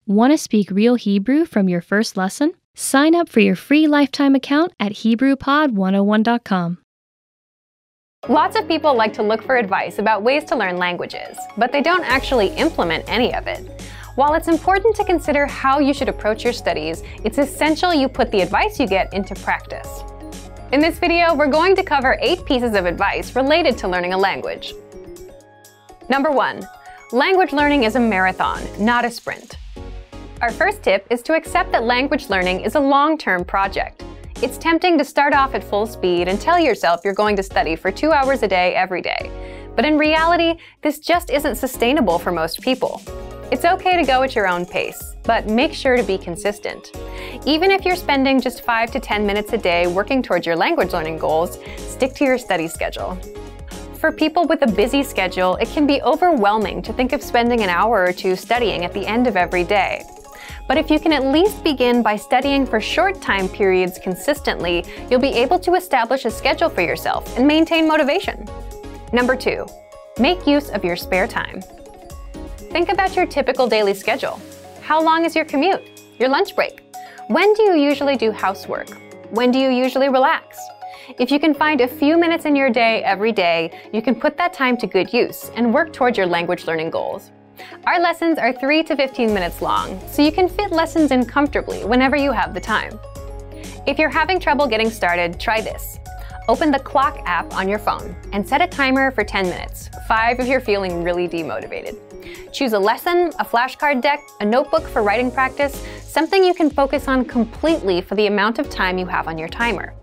Want to speak real Hebrew from your first lesson? Sign up for your free lifetime account at HebrewPod101.com. Lots of people like to look for advice about ways to learn languages, but they don't actually implement any of it. While it's important to consider how you should approach your studies, it's essential you put the advice you get into practice. In this video, we're going to cover 8 pieces of advice related to learning a language. Number 1. Language learning is a marathon, not a sprint. Our first tip is to accept that language learning is a long-term project. It's tempting to start off at full speed and tell yourself you're going to study for 2 hours a day every day. But in reality, this just isn't sustainable for most people. It's okay to go at your own pace, but make sure to be consistent. Even if you're spending just 5 to 10 minutes a day working towards your language learning goals, stick to your study schedule. For people with a busy schedule, it can be overwhelming to think of spending an hour or two studying at the end of every day. But if you can at least begin by studying for short time periods consistently, you'll be able to establish a schedule for yourself and maintain motivation. Number 2, make use of your spare time. Think about your typical daily schedule. How long is your commute? Your lunch break? When do you usually do housework? When do you usually relax? If you can find a few minutes in your day every day, you can put that time to good use and work toward your language learning goals. Our lessons are 3 to 15 minutes long, so you can fit lessons in comfortably whenever you have the time. If you're having trouble getting started, try this. Open the Clock app on your phone and set a timer for 10 minutes, 5 if you're feeling really demotivated. Choose a lesson, a flashcard deck, a notebook for writing practice, something you can focus on completely for the amount of time you have on your timer.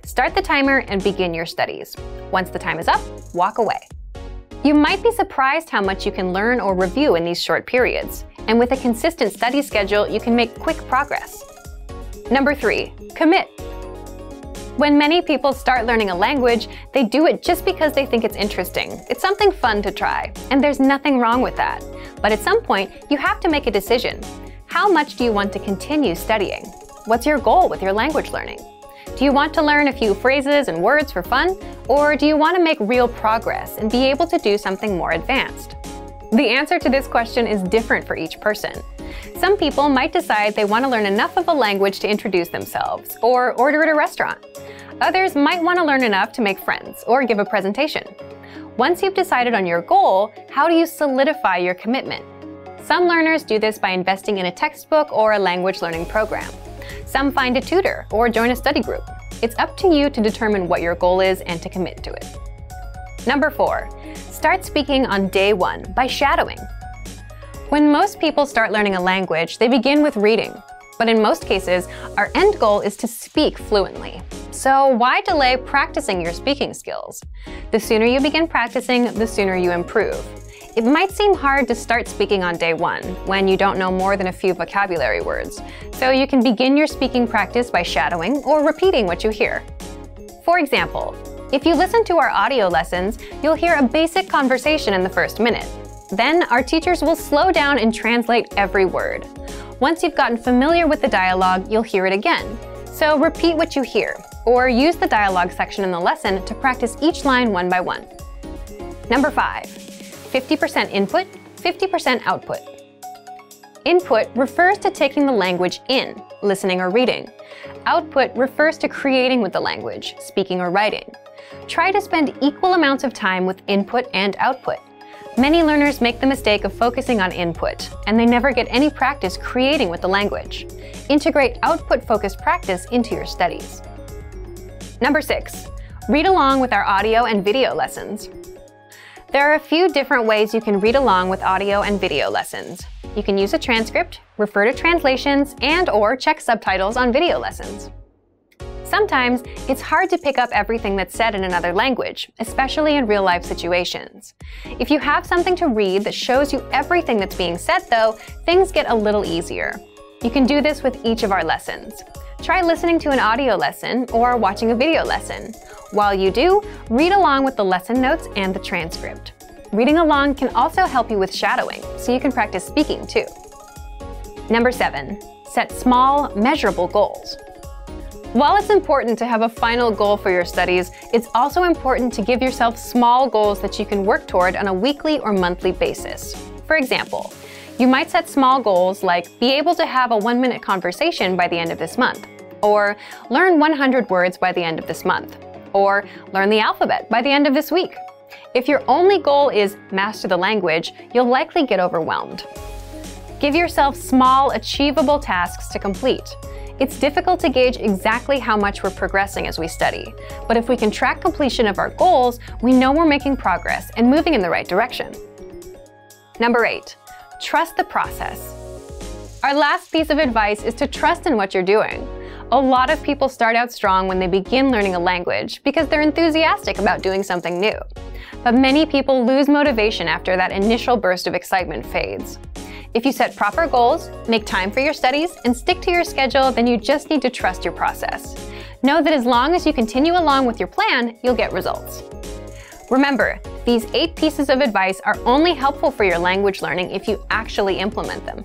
Start the timer and begin your studies. Once the time is up, walk away. You might be surprised how much you can learn or review in these short periods, and with a consistent study schedule, you can make quick progress. Number 3, commit. When many people start learning a language, they do it just because they think it's interesting. It's something fun to try, and there's nothing wrong with that. But at some point, you have to make a decision. How much do you want to continue studying? What's your goal with your language learning? Do you want to learn a few phrases and words for fun, or do you want to make real progress and be able to do something more advanced? The answer to this question is different for each person. Some people might decide they want to learn enough of a language to introduce themselves or order at a restaurant. Others might want to learn enough to make friends or give a presentation. Once you've decided on your goal, how do you solidify your commitment? Some learners do this by investing in a textbook or a language learning program. Some find a tutor or join a study group. It's up to you to determine what your goal is and to commit to it. Number 4, start speaking on day 1 by shadowing. When most people start learning a language, they begin with reading. But in most cases, our end goal is to speak fluently. So why delay practicing your speaking skills? The sooner you begin practicing, the sooner you improve. It might seem hard to start speaking on day 1 when you don't know more than a few vocabulary words, so you can begin your speaking practice by shadowing or repeating what you hear. For example, if you listen to our audio lessons, you'll hear a basic conversation in the first minute. Then our teachers will slow down and translate every word. Once you've gotten familiar with the dialogue, you'll hear it again. So repeat what you hear, or use the dialogue section in the lesson to practice each line one by one. Number 5. 50% input, 50% output. Input refers to taking the language in, listening or reading. Output refers to creating with the language, speaking or writing. Try to spend equal amounts of time with input and output. Many learners make the mistake of focusing on input, and they never get any practice creating with the language. Integrate output-focused practice into your studies. Number 6. Read along with our audio and video lessons. There are a few different ways you can read along with audio and video lessons. You can use a transcript, refer to translations, and/or check subtitles on video lessons. Sometimes, it's hard to pick up everything that's said in another language, especially in real-life situations. If you have something to read that shows you everything that's being said, though, things get a little easier. You can do this with each of our lessons. Try listening to an audio lesson or watching a video lesson. While you do, read along with the lesson notes and the transcript. Reading along can also help you with shadowing, so you can practice speaking too. Number 7. Set small, measurable goals. While it's important to have a final goal for your studies, it's also important to give yourself small goals that you can work toward on a weekly or monthly basis. For example, You might set small goals like be able to have a 1-minute conversation by the end of this month, or learn 100 words by the end of this month, or learn the alphabet by the end of this week. If your only goal is master the language, you'll likely get overwhelmed. Give yourself small, achievable tasks to complete. It's difficult to gauge exactly how much we're progressing as we study, but if we can track completion of our goals, we know we're making progress and moving in the right direction. Number 8, trust the process. Our last piece of advice is to trust in what you're doing. A lot of people start out strong when they begin learning a language because they're enthusiastic about doing something new. But many people lose motivation after that initial burst of excitement fades. If you set proper goals, make time for your studies, and stick to your schedule, then you just need to trust your process. Know that as long as you continue along with your plan, you'll get results. Remember, these 8 pieces of advice are only helpful for your language learning if you actually implement them.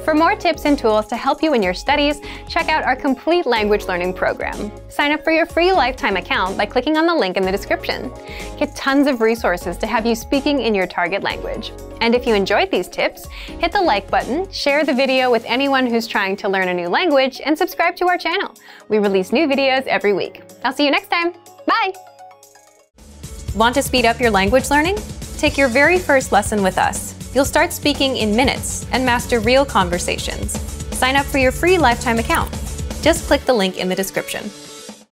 For more tips and tools to help you in your studies, check out our complete language learning program. Sign up for your free lifetime account by clicking on the link in the description. Get tons of resources to have you speaking in your target language. And if you enjoyed these tips, hit the like button, share the video with anyone who's trying to learn a new language, and subscribe to our channel. We release new videos every week. I'll see you next time. Bye! Want to speed up your language learning? Take your very first lesson with us. You'll start speaking in minutes and master real conversations. Sign up for your free lifetime account. Just click the link in the description.